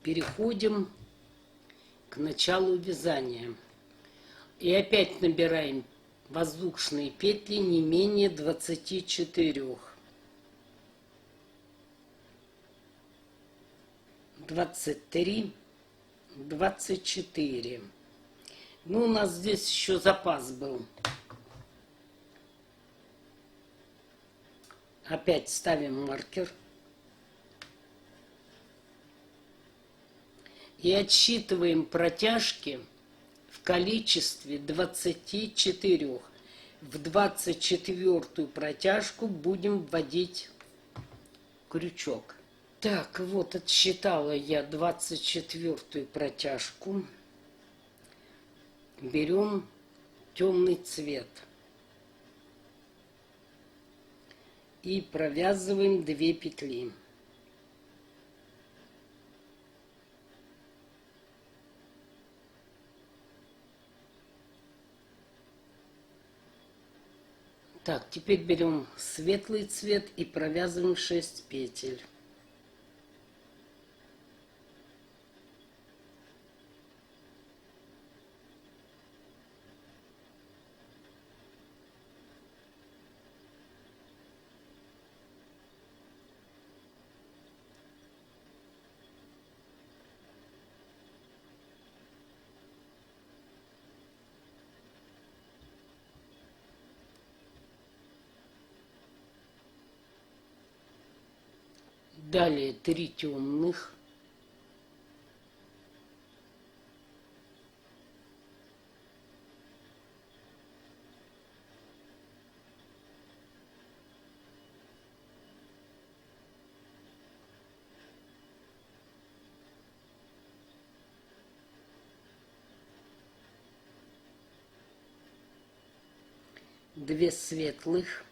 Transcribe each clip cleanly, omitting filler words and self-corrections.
переходим к началу вязания. И опять набираем воздушные петли не менее 24. 23, 24. Ну, у нас здесь еще запас был. Опять ставим маркер. И отсчитываем протяжки в количестве 24. В 24-ю протяжку будем вводить крючок. Так, вот отсчитала я 24-ю протяжку. Берем темный цвет. И провязываем 2 петли. Так, теперь берем светлый цвет и провязываем 6 петель. Далее 3 темных. Две светлых.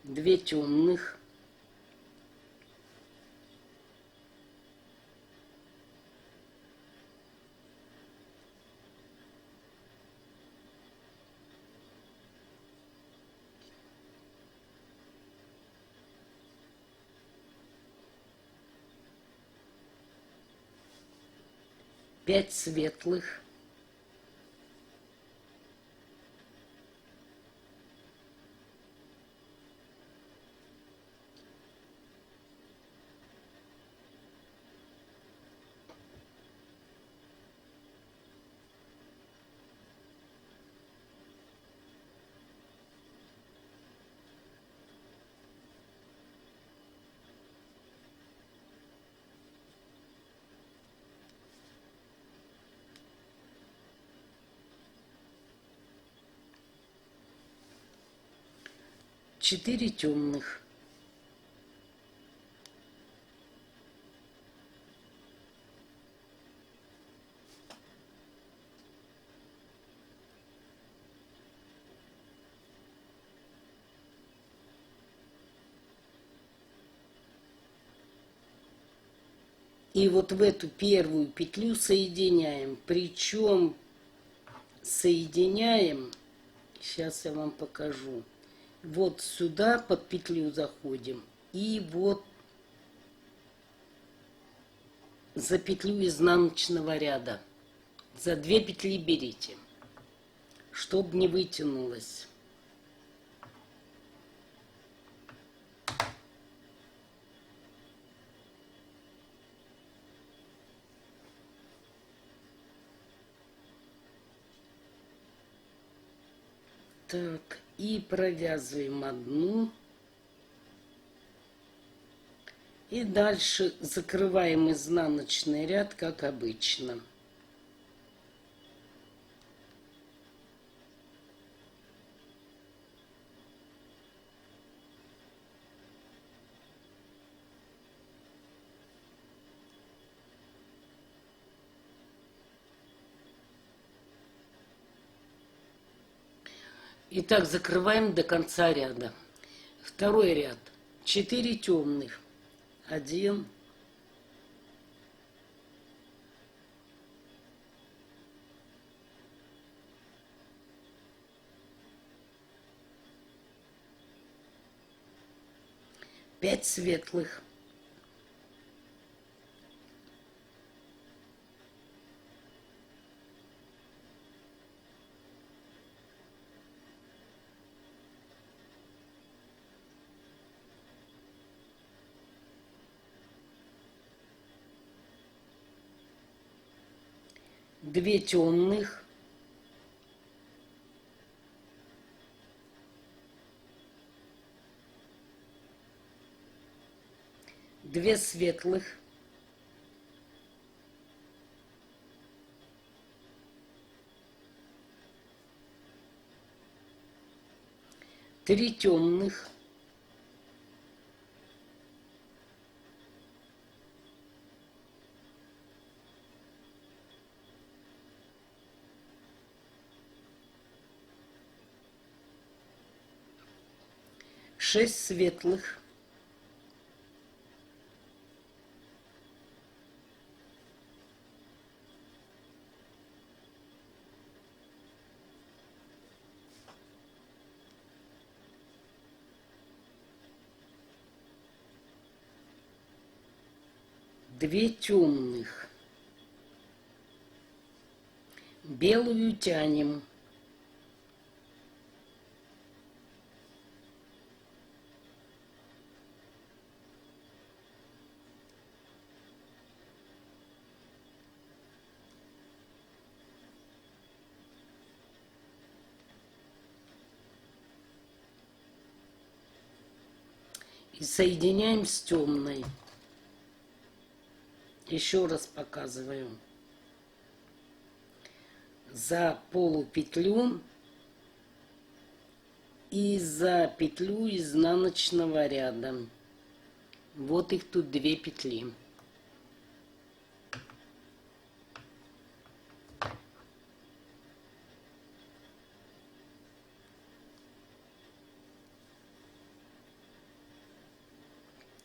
Две темных. Пять светлых. Четыре темных. И вот в эту первую петлю соединяем. Причем соединяем, сейчас я вам покажу. Вот сюда под петлю заходим. И вот за петлю изнаночного ряда. За 2 петли берите, чтобы не вытянулось. Так, и провязываем одну. И дальше закрываем изнаночный ряд, как обычно. Итак, закрываем до конца ряда. Второй ряд. 4 темных. 1, 5 светлых. 2 темных. 2 светлых. 3 темных. 6 светлых. 2 темных. Белую тянем. И соединяем с темной. Еще раз показываю. За полупетлю и за петлю изнаночного ряда. Вот их тут 2 петли.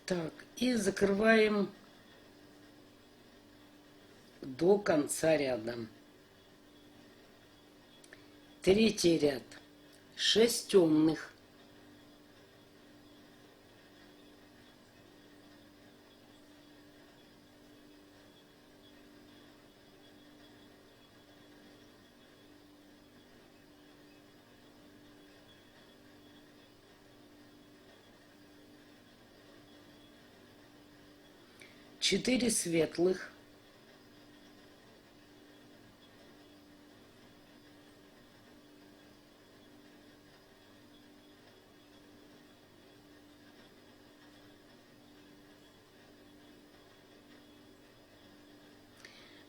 Так, и закрываем до конца ряда. Третий ряд. 6 темных. 4 светлых.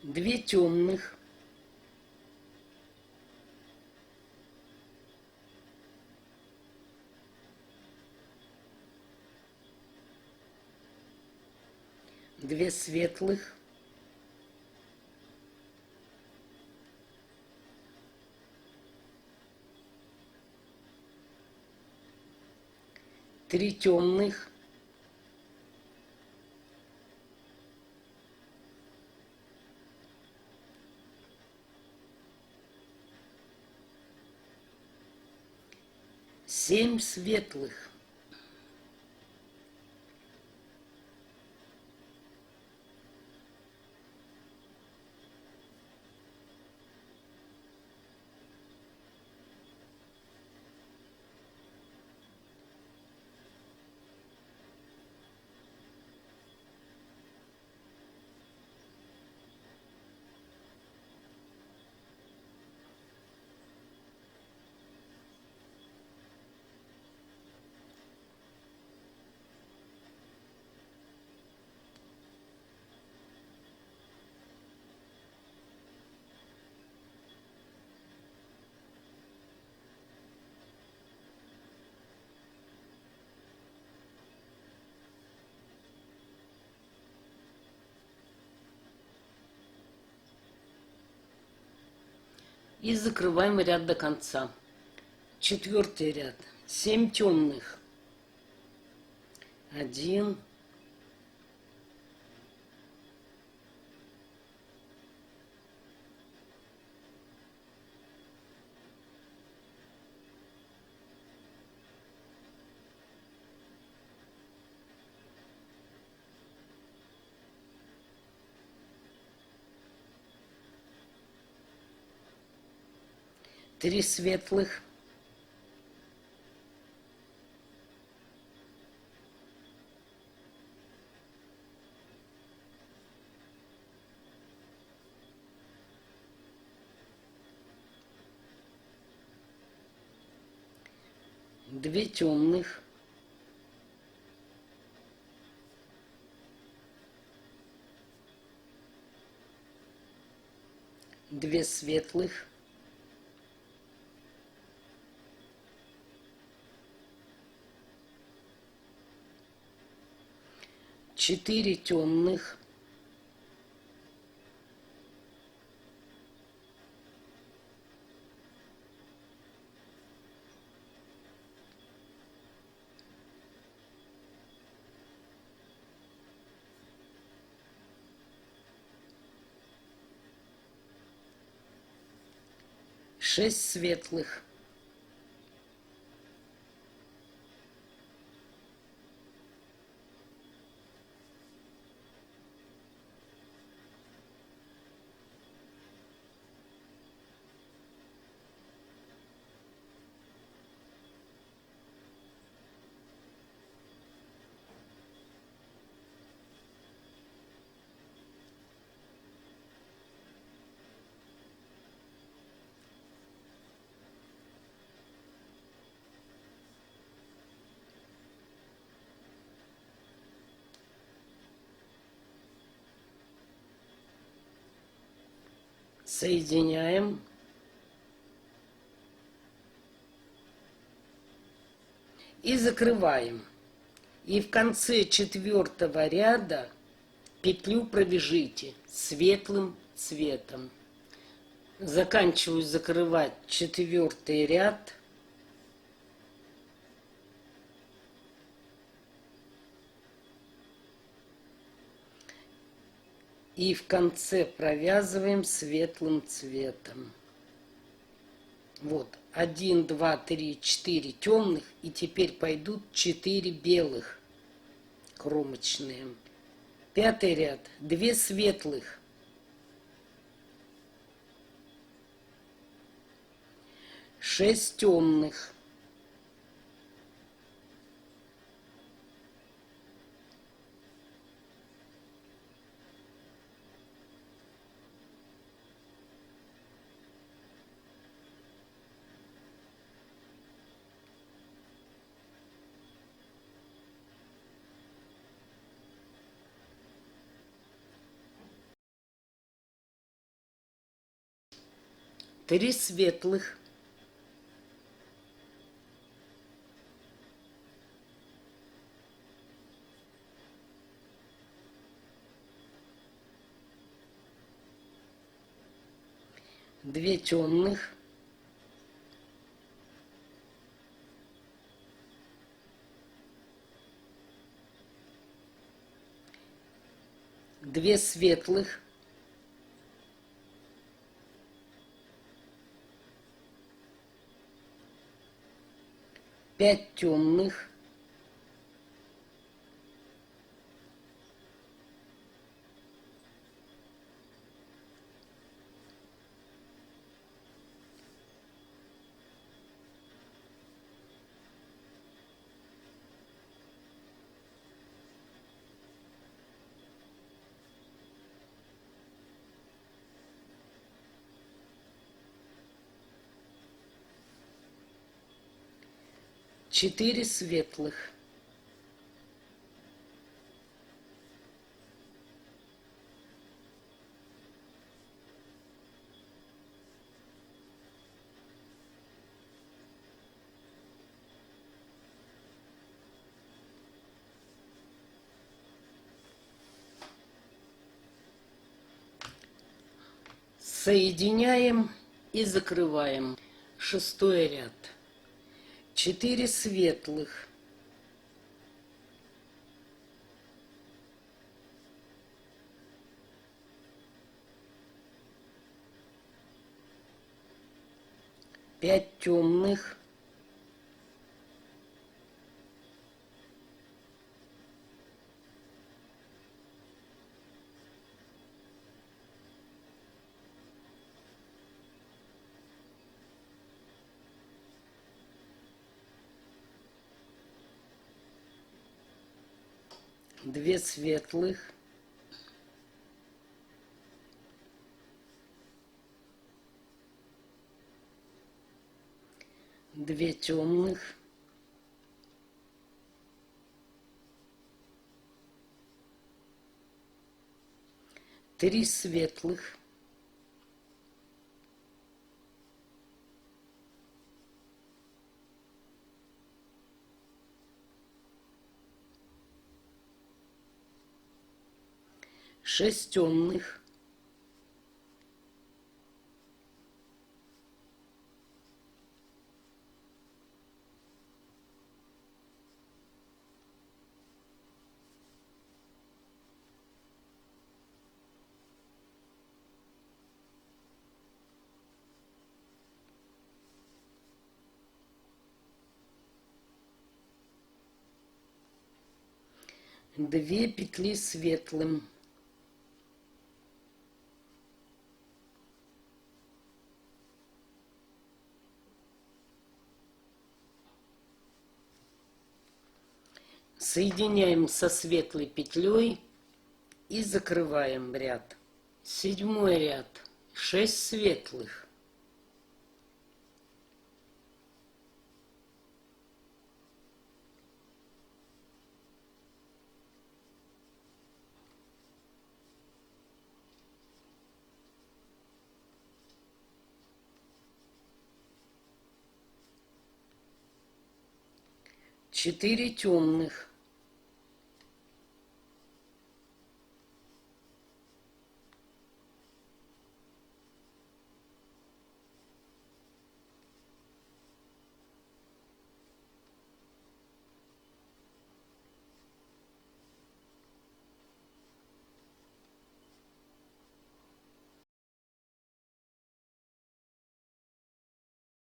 2 темных. 2 светлых. 3 темных. 7 светлых. И закрываем ряд до конца. Четвертый ряд. 7 темных. 1, 3 светлых, 2 темных, 2 светлых, 4 темных, 6 светлых, 'соединяем и закрываем. И в конце 4-го ряда петлю провяжите светлым цветом. Заканчиваю закрывать 4-й ряд. И в конце провязываем светлым цветом. Вот, 1, 2, 3, 4 темных, и теперь пойдут 4 белых кромочные. 5-й ряд, 2 светлых, 6 темных, 3 светлых, 2 темных, 2 светлых, 5 темных, 4 светлых, 'соединяем и закрываем. 6-й ряд, 4 светлых, 5 темных, 2 светлых, 2 темных, 3 светлых, 6 темных, 2 петли светлым, соединяем со светлой петлей и закрываем ряд. 7 ряд, 6 светлых, 4 темных,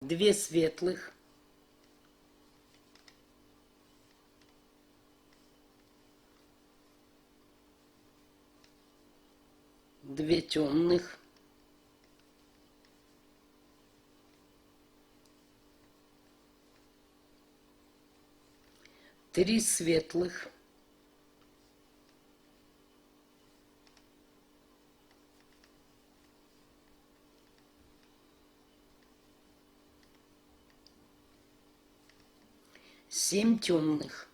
2 светлых, 2 темных, 3 светлых, 7 темных,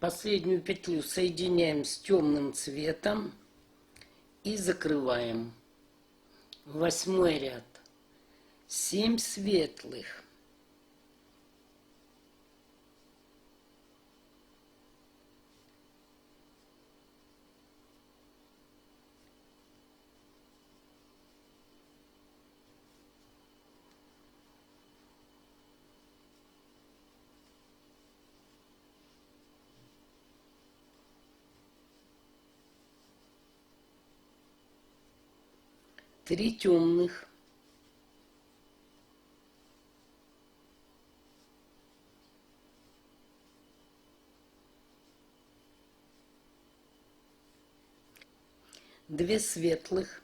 1 петлю соединяем с темным цветом и закрываем. 8 ряд, 7 светлых, 3 темных, 2 светлых,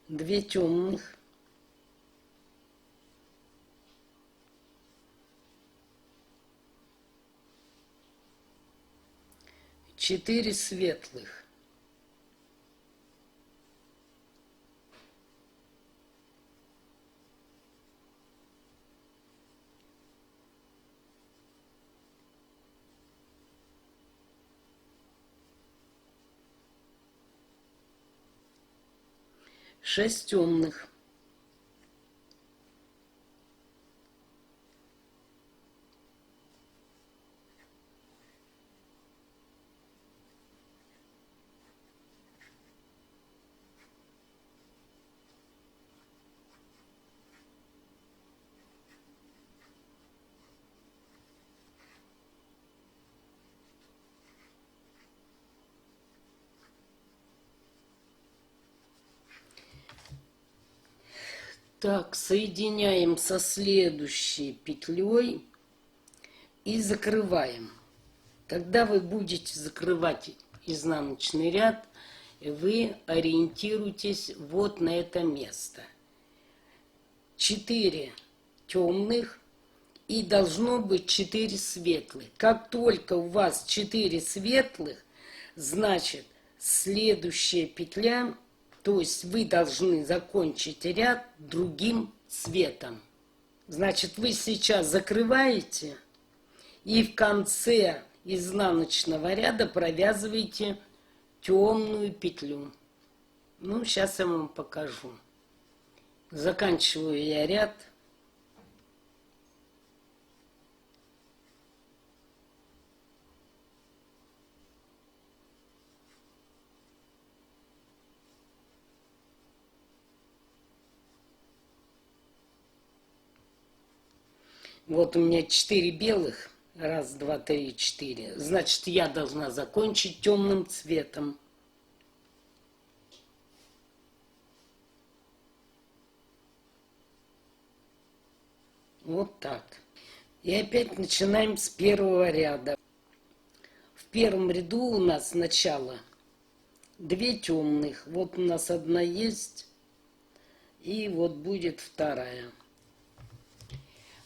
2 темных, 4 светлых, 6 темных. Так, соединяем со следующей петлей и закрываем. Когда вы будете закрывать изнаночный ряд, вы ориентируйтесь вот на это место. 4 темных и должно быть 4 светлых. Как только у вас 4 светлых, значит следующая петля, то есть вы должны закончить ряд другим цветом. Значит, вы сейчас закрываете и в конце изнаночного ряда провязываете темную петлю. Ну, сейчас я вам покажу. Заканчиваю я ряд. Вот у меня 4 белых. Раз, два, три, 4. Значит, я должна закончить темным цветом. Вот так. И опять начинаем с первого ряда. В первом ряду у нас сначала 2 темных. Вот у нас одна есть. И вот будет вторая.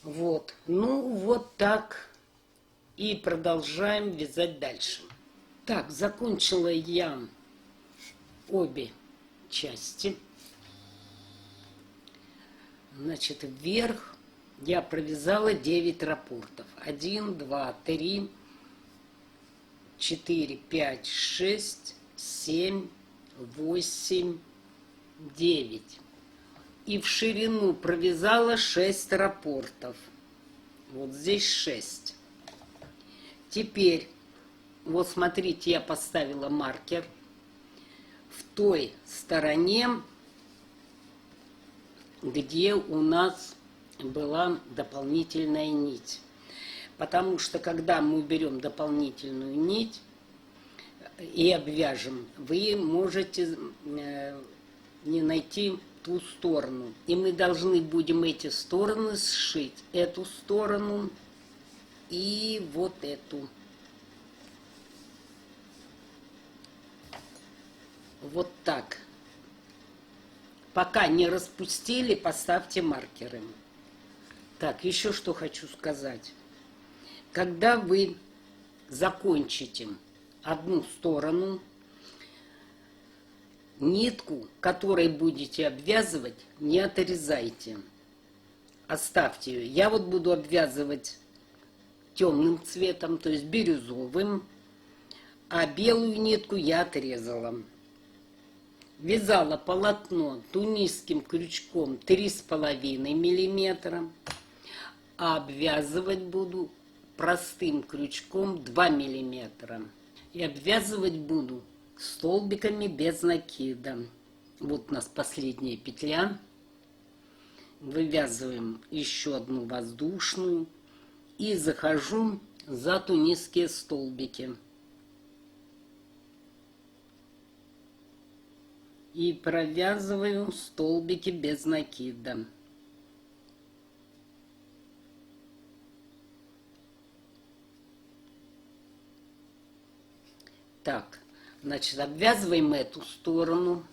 Вот. Ну, вот так. И продолжаем вязать дальше. Так, закончила я обе части. Значит, вверх я провязала 9 раппортов. 1, 2, 3, 4, 5, 6, 7, 8, 9. И в ширину провязала 6 раппортов. Вот здесь 6. Теперь, вот смотрите, я поставила маркер в той стороне, где у нас была дополнительная нить. Потому что, когда мы берем дополнительную нить и обвяжем, вы можете не найти ту сторону. И мы должны будем эти стороны сшить. Эту сторону и вот эту. Вот так. Пока не распустили, поставьте маркеры. Так, еще что хочу сказать. Когда вы закончите одну сторону, нитку, которой будете обвязывать, не отрезайте. Оставьте ее. Я вот буду обвязывать темным цветом, то есть бирюзовым, а белую нитку я отрезала. Вязала полотно тунисским крючком 3,5 миллиметра, а обвязывать буду простым крючком 2 миллиметра. И обвязывать буду столбиками без накида. Вот у нас последняя петля. Вывязываем еще одну воздушную и захожу за тунисские столбики. И провязываю столбики без накида. Так, значит, обвязываем эту сторону.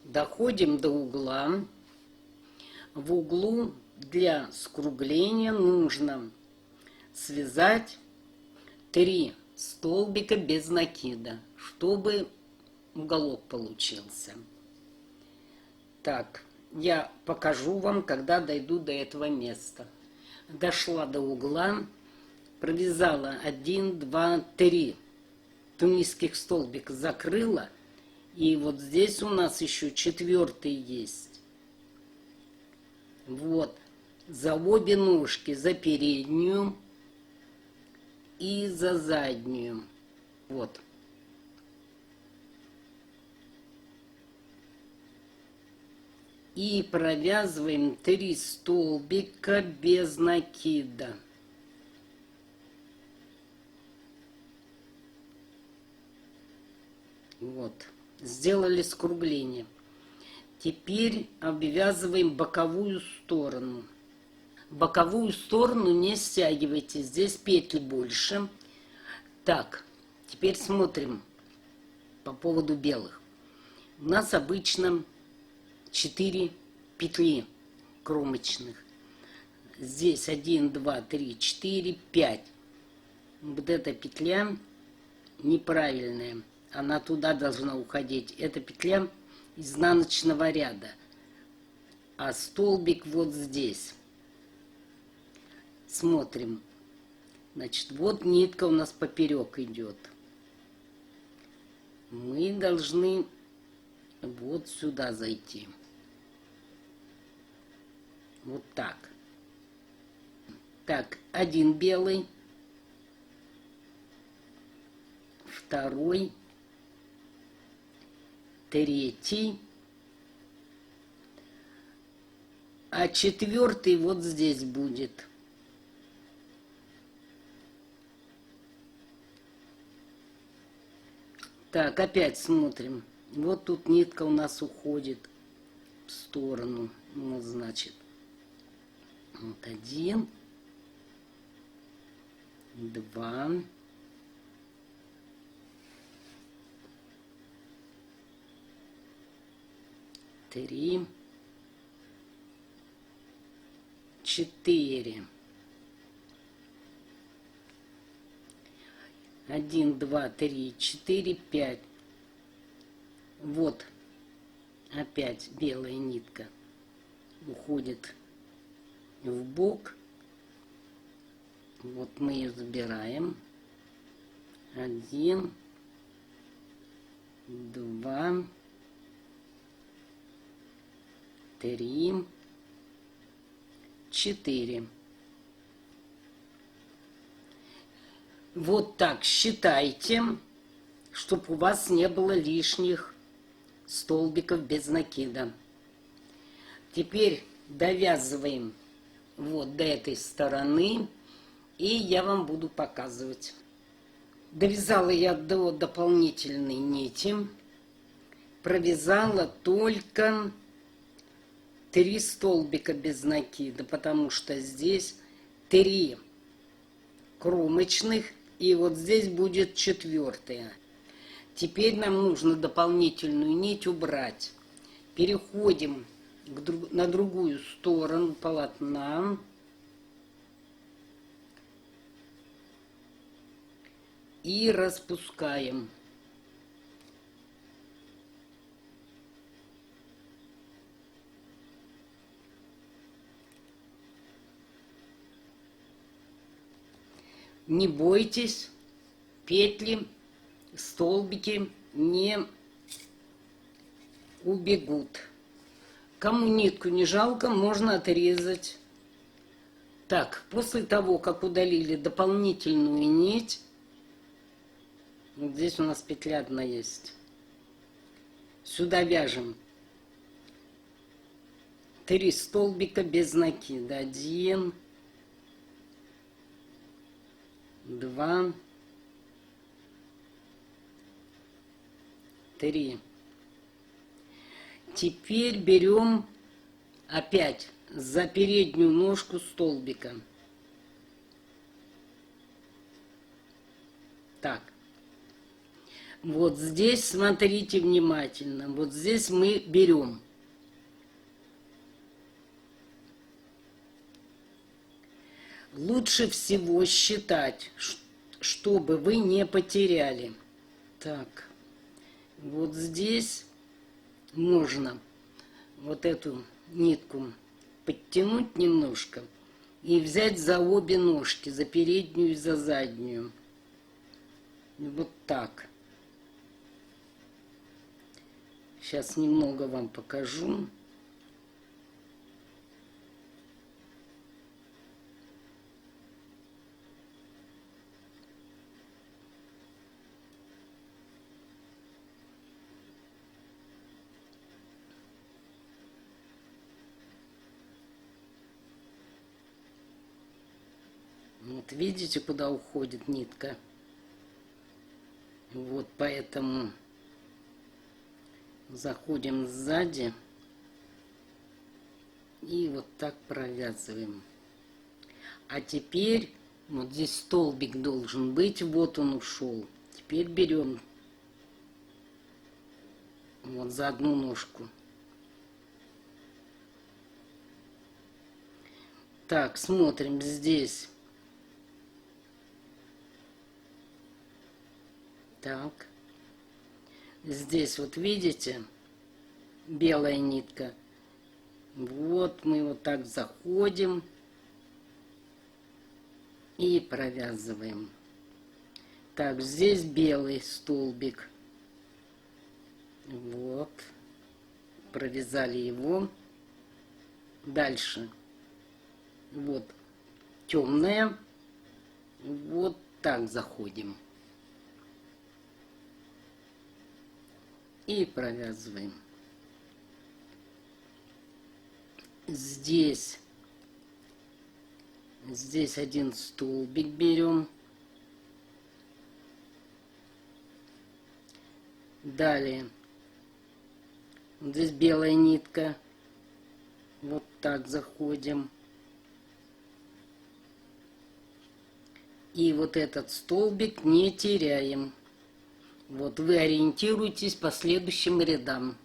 Доходим до угла. В углу для скругления нужно связать 3 столбика без накида, чтобы уголок получился. Так, я покажу вам, когда дойду до этого места. Дошла до угла, провязала 1, 2, 3 тунисских столбика, закрыла И вот здесь у нас еще 4 есть. Вот. За обе ножки, за переднюю и за заднюю. Вот. И провязываем 3 столбика без накида. Вот. Сделали скругление. Теперь обвязываем боковую сторону. Боковую сторону не стягивайте, здесь петли больше. Так, теперь смотрим по поводу белых. У нас обычно 4 петли кромочных. Здесь 1, 2, 3, 4, 5. Вот эта петля неправильная. Она туда должна уходить. Это петля изнаночного ряда. А столбик вот здесь. Смотрим. Значит, вот нитка у нас поперек идет. Мы должны вот сюда зайти. Вот так. Так, один белый, второй, третий, а 4 вот здесь будет. Так, опять смотрим. Вот тут нитка у нас уходит в сторону. Вот, значит, вот 1, 2, 3, 4. 1, 2, 3, 4, 5. Вот опять белая нитка уходит в бок. Вот мы ее забираем. 1, 2, 3, 4. Вот так считайте, чтобы у вас не было лишних столбиков без накида. Теперь довязываем вот до этой стороны, и я вам буду показывать. Довязала я до дополнительной нити, провязала только 3 столбика без накида, потому что здесь 3 кромочных, и вот здесь будет 4. Теперь нам нужно дополнительную нить убрать. Переходим на другую сторону полотна. И распускаем. Не бойтесь, петли, столбики не убегут. Кому нитку не жалко, можно отрезать. Так, после того, как удалили дополнительную нить, вот здесь у нас петля одна есть. Сюда вяжем 3 столбика без накида. 1, 2, 3. Теперь берем опять за переднюю ножку столбика. Так. Вот здесь смотрите внимательно. Вот здесь мы берем. Лучше всего считать, чтобы вы не потеряли. Так. Вот здесь можно вот эту нитку подтянуть немножко и взять за обе ножки, за переднюю и за заднюю. Вот так. Сейчас немного вам покажу. Вот видите, куда уходит нитка? Вот поэтому заходим сзади и вот так провязываем. А теперь вот здесь столбик должен быть, вот он ушел. Теперь берем вот за одну ножку. Так, смотрим здесь. Так, здесь вот видите, белая нитка. Вот мы вот так заходим и провязываем. Так, здесь белый столбик. Вот, провязали его. Дальше, вот темная, вот так заходим. И провязываем. Здесь один столбик берем. Далее здесь белая нитка. Вот так заходим. И вот этот столбик не теряем. Вот вы ориентируйтесь по следующим рядам.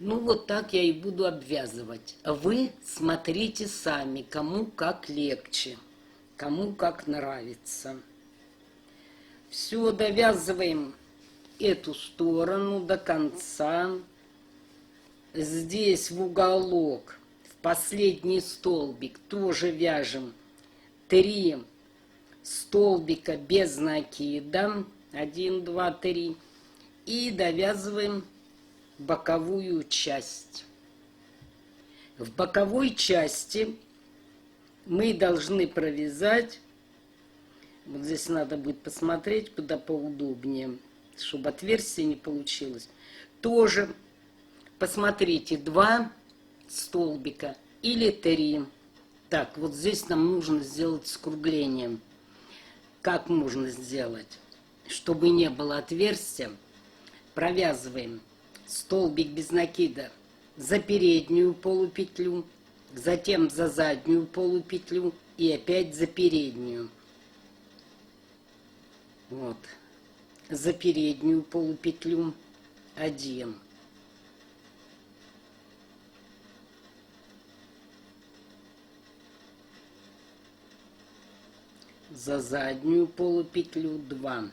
Ну вот так я и буду обвязывать. Вы смотрите сами, кому как легче, кому как нравится. Все, довязываем эту сторону до конца. Здесь в уголок, в последний столбик тоже вяжем 3 столбика без накида, 1, 2, 3, и довязываем боковую часть. В боковой части мы должны провязать, вот здесь надо будет посмотреть, куда поудобнее, чтобы отверстие не получилось, тоже посмотрите, 2 столбика или 3. Так, вот здесь нам нужно сделать скругление. Как можно сделать? Чтобы не было отверстия, провязываем столбик без накида за переднюю полупетлю, затем за заднюю полупетлю и опять за переднюю. Вот. За переднюю полупетлю 1. За заднюю полупетлю 2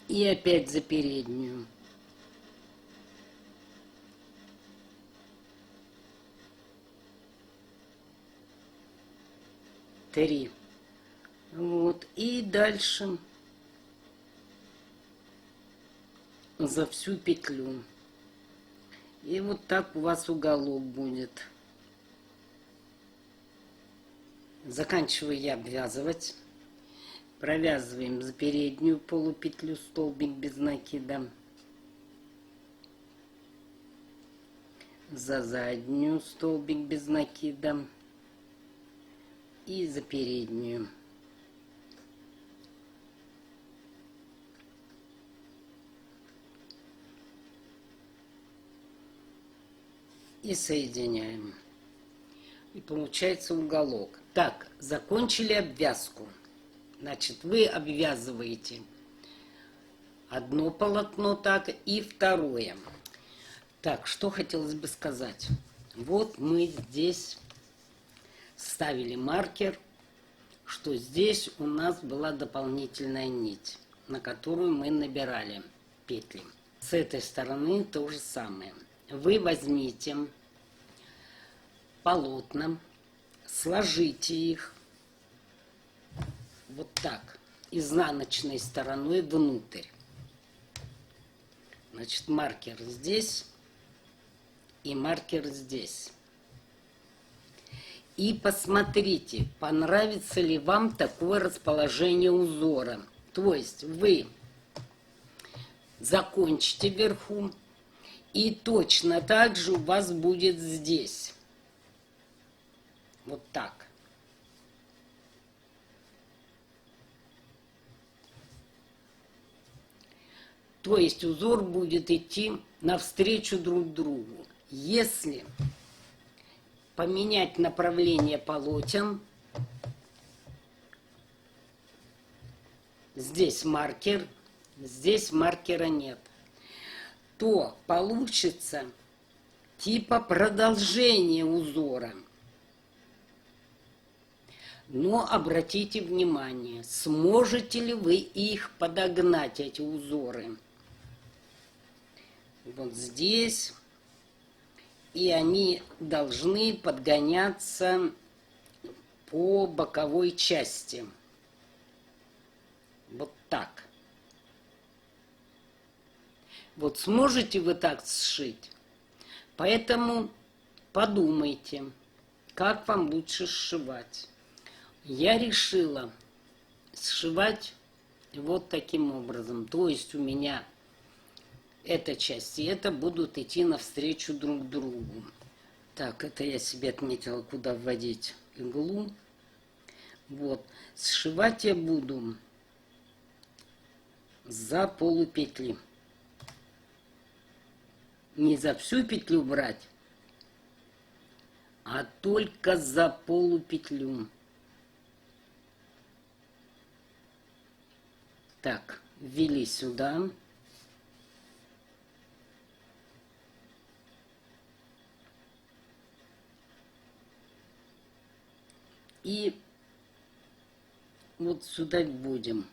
и опять за переднюю. Три. Вот, и дальше за всю петлю. И вот так у вас уголок будет. Заканчиваю я обвязывать. Провязываем за переднюю полупетлю столбик без накида. За заднюю столбик без накида. И за переднюю. И соединяем. И получается уголок. Так, закончили обвязку. Значит, вы обвязываете одно полотно так и второе. Так, что хотелось бы сказать. Вот мы здесь ставили маркер, что здесь у нас была дополнительная нить, на которую мы набирали петли. С этой стороны то же самое. Вы возьмите полотна, сложите их вот так, изнаночной стороной внутрь. Значит, маркер здесь и маркер здесь. И посмотрите, понравится ли вам такое расположение узора. То есть вы закончите вверху, и точно так же у вас будет здесь. Вот так. То есть узор будет идти навстречу друг другу. Если поменять направление полотен, здесь маркер, здесь маркера нет, то получится типа продолжение узора. Но обратите внимание, сможете ли вы их подогнать, эти узоры. Вот здесь. И они должны подгоняться по боковой части. Вот так. Вот сможете вы так сшить? Поэтому подумайте, как вам лучше сшивать. Я решила сшивать вот таким образом. То есть у меня эта часть и это будут идти навстречу друг другу. Так, это я себе отметила, куда вводить иглу. Вот. Сшивать я буду за полупетли. Не за всю петлю брать, а только за полупетлю. Так, ввели сюда. И вот сюда будем.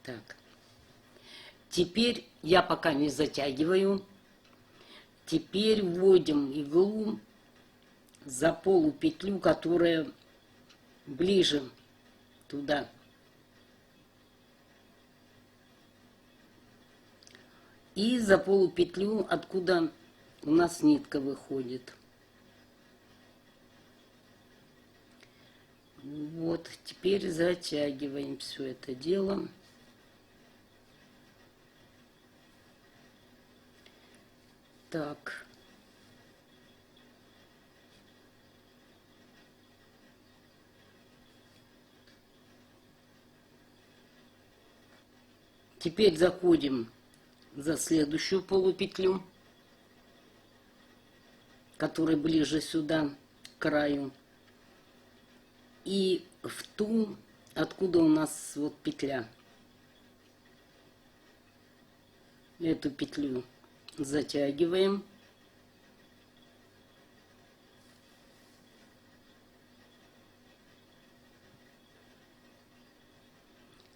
Так. Теперь я пока не затягиваю. Теперь вводим иглу за полупетлю, которая ближе туда. И за полупетлю, откуда у нас нитка выходит. Вот, теперь затягиваем все это дело. Так. Теперь заходим за следующую полупетлю, которая ближе сюда, к краю. И в ту, откуда у нас вот петля. Эту петлю затягиваем.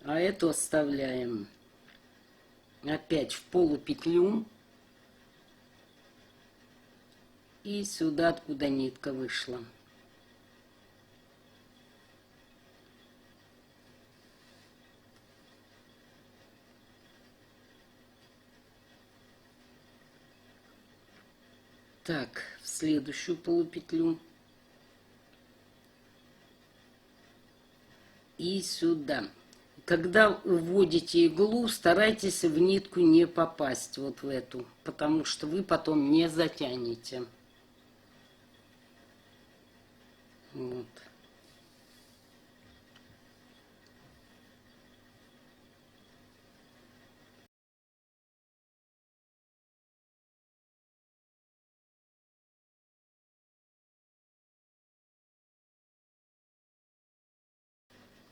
А эту оставляем опять в полупетлю. И сюда, откуда нитка вышла. Так, в следующую полупетлю. И сюда. Когда уводите иглу, старайтесь в нитку не попасть, вот в эту, потому что вы потом не затянете. Вот.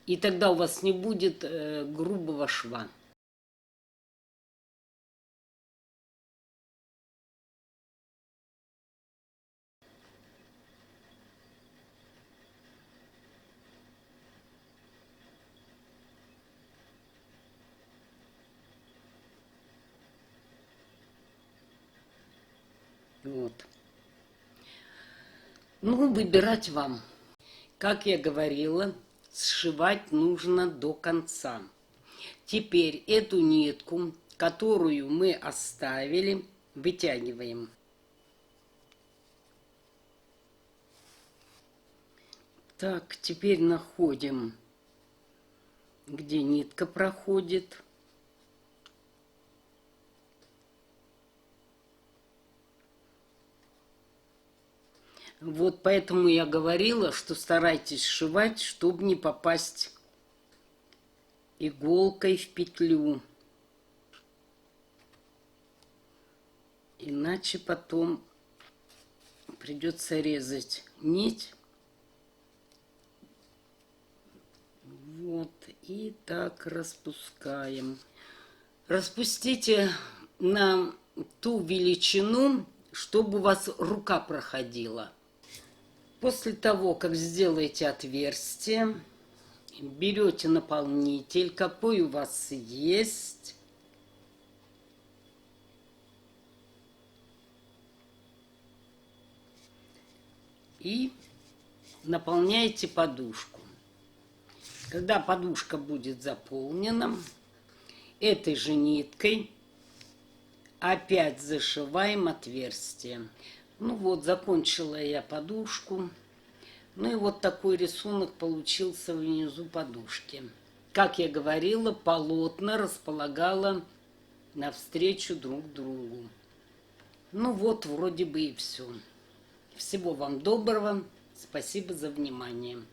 И тогда у вас не будет грубого шва. Вот. Ну, выбирать вам. Как я говорила, сшивать нужно до конца. Теперь эту нитку, которую мы оставили, вытягиваем. Так, теперь находим, где нитка проходит. Вот поэтому я говорила, что старайтесь сшивать, чтобы не попасть иголкой в петлю. Иначе потом придется резать нить. Вот, и так распускаем. Распустите на ту величину, чтобы у вас рука проходила. После того, как сделаете отверстие, берете наполнитель, какой у вас есть. И наполняете подушку. Когда подушка будет заполнена, этой же ниткой опять зашиваем отверстие. Ну вот, закончила я подушку. Ну и вот такой рисунок получился внизу подушки. Как я говорила, полотна располагала навстречу друг другу. Ну вот, вроде бы и все. Всего вам доброго. Спасибо за внимание.